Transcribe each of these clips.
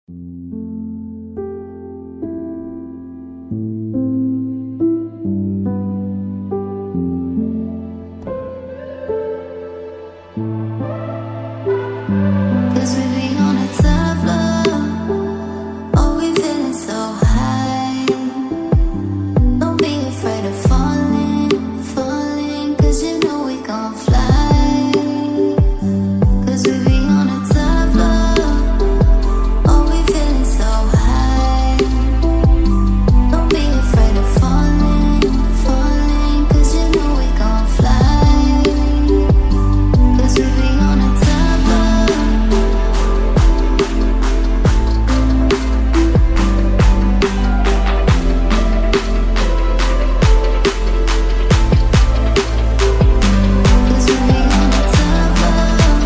'Cause we be on a tough love. Oh, we feeling so high. Don't be afraid of falling, falling, 'cause you know we gon' fly. 'Cause we be on a tough love. Oh, we feeling so high. Don't be afraid of falling, falling, 'cause you know we gon' fly. 'Cause we be on a tough love. Cause we be on a tough love.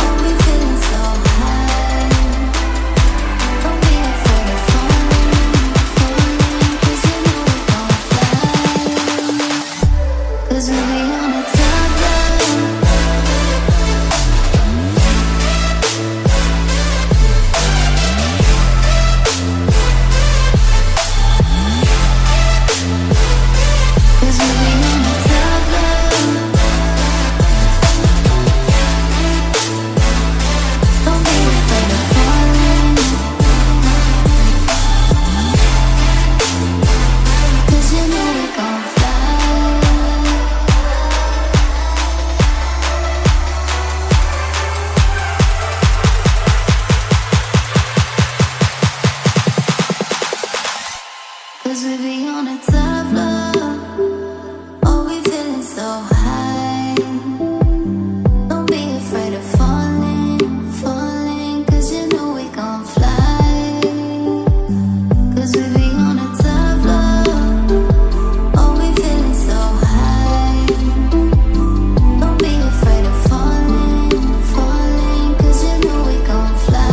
Oh, we feeling so high. Don't be afraid of falling, falling, 'cause you know we gon' fly. 'Cause we be on a tough love. Cause we be on a tough love. Don't be afraid of falling. 'Cause you know we gon' fly. 'Cause we be on a tough love. Oh, we feeling so high. Don't be afraid of falling, falling, 'cause you know we gon' fly. 'Cause we be on a tough love. Oh, we feeling so high. Don't be afraid of falling, falling, 'cause you know we gon' fly.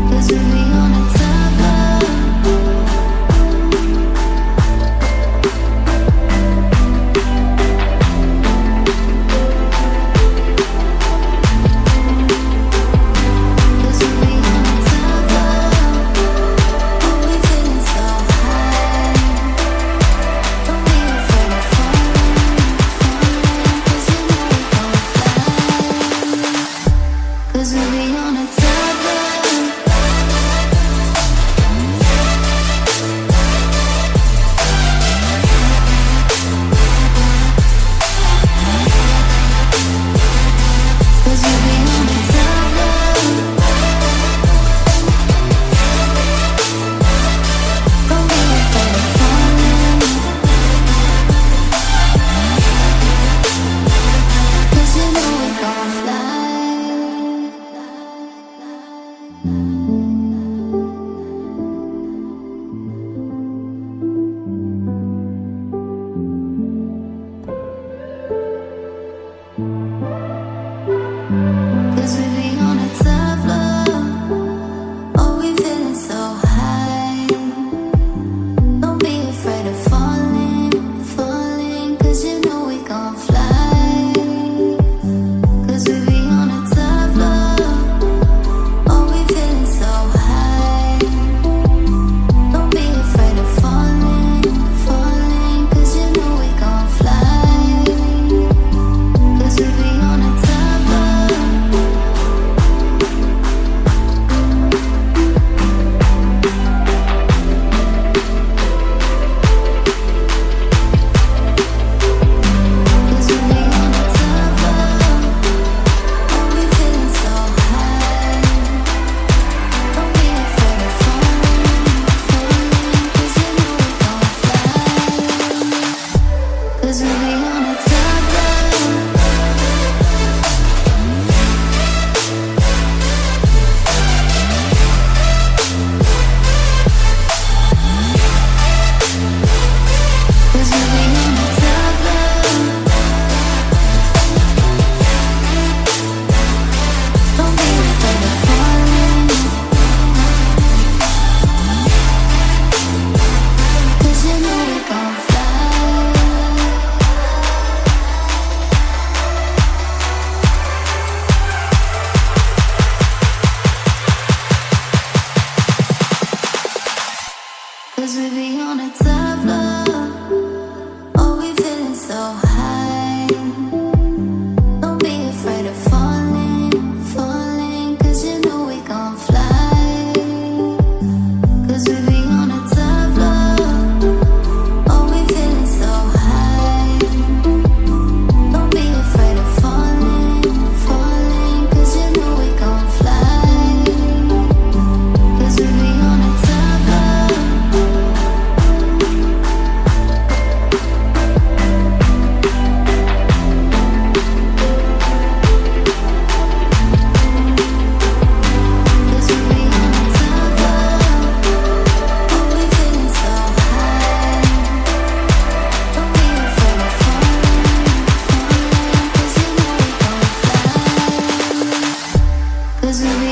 'Cause we be on a tough love. Cause we be on a tough love. Oh, we feeling so high. Don't be afraid of falling, falling, 'cause you know we gon' fly. 'Cause we be on a tough love. Cause we be on a tough love. Don't be afraid of falling. 'Cause you know we gon' fly.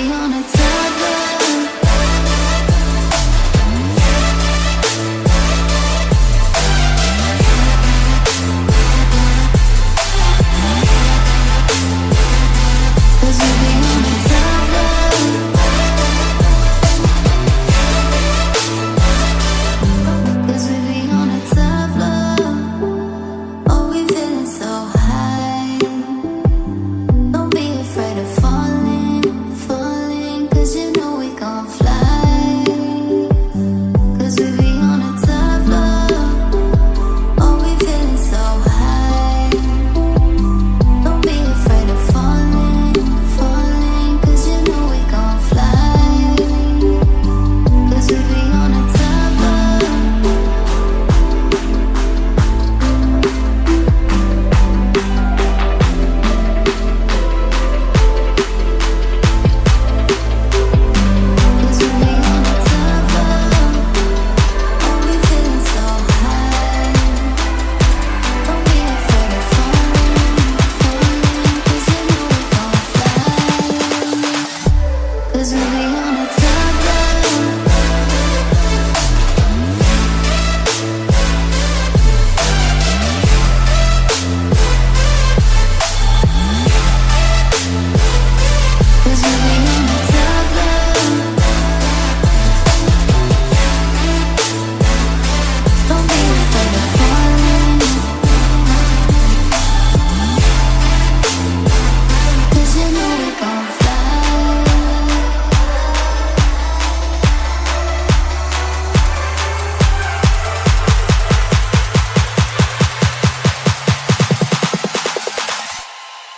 be on a top love. Cause we be on a top love. Cause we be on a top love. Oh, we feeling so high. Don't be afraid of falling, falling. Cause you know we gon' fly. Cause we be on a top love. Oh, we feeling so high. Don't be afraid of falling, falling. Cause you know we gon' fly. Cause we be on a top love. Cause we be on a top love. Oh, we feeling so high. Don't be afraid of falling, falling. Cause you know we gon' fly. Cause we be on a top love. Cause we be on a top love. Don't be afraid of falling. Cause you know we gon' fly.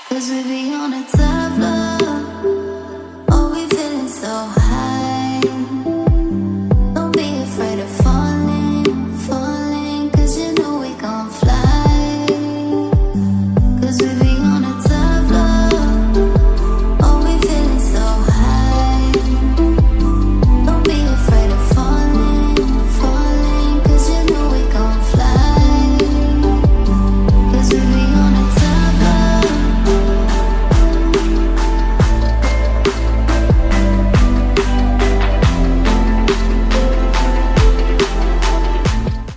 Cause we be on a top love. Oh, we feeling so high.